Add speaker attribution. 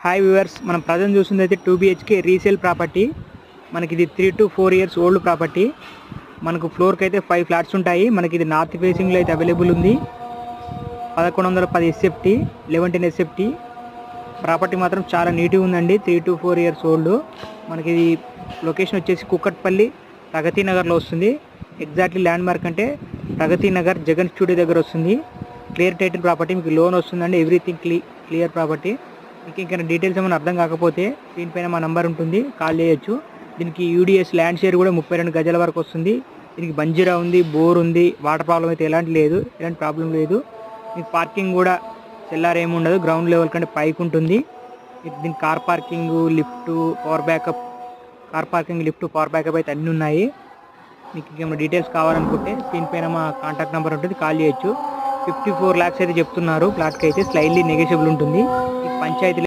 Speaker 1: Hi viewers, మనం present చూస్తుంది అయితే 2 BHK రీసేల్ ప్రాపర్టీ. మనకి ఇది 3 to 4 ఇయర్స్ ఓల్డ్ ప్రాపర్టీ. మనకు ఫ్లోర్కి అయితే 5 ఫ్లాట్స్ ఉంటాయి. మనకి ఇది నార్త్ ఫేసింగ్లో అయితే అవైలబుల్ ఉంది. 1110 SFT, 1110 SFT. ప్రాపర్టీ మాత్రం చాలా నీట్గా ఉందండి. 3 to 4 ఇయర్స్ ఓల్డ్. మనకి ఇది లొకేషన్ వచ్చేసి కుక్కట్పల్లి ప్రగతి నగర్లో వస్తుంది. ఎగ్జాక్ట్లీ ల్యాండ్ మార్క్ అంటే ప్రగతి నగర్ జగన్ స్టూడియో దగ్గర వస్తుంది. క్లియర్ టైటిల్ ప్రాపర్టీ, మీకు లోన్ వస్తుందండి. Everything clear property. మీకు ఇంకా డీటెయిల్స్ ఏమైనా అర్థం కాకపోతే దీనిపైన మా నంబర్ ఉంటుంది, కాల్ చేయొచ్చు. దీనికి యూడిఎస్ ల్యాండ్ షేర్ కూడా 32 గజాల వరకు వస్తుంది. దీనికి బంజీరా ఉంది, బోర్ ఉంది, వాటర్ ప్రాబ్లం అయితే ఎలాంటి ప్రాబ్లం లేదు. మీకు పార్కింగ్ కూడా సెల్లార్ ఏమి ఉండదు, గ్రౌండ్ లెవెల్ కంటే పైకి ఉంటుంది. దీనికి car parking, lift, power backup అయితే అన్నీ ఉన్నాయి. మీకు ఇంకేమైనా డీటెయిల్స్ కావాలనుకుంటే దీనిపైన మా కాంటాక్ట్ నెంబర్ ఉంటుంది, కాల్ చేయొచ్చు. 54 lakhs అయితే చెప్తున్నారు. ఫ్లాట్కి అయితే స్లైడ్లీ నెగోషియబుల్ ఉంటుంది. ఈ పంచాయతీ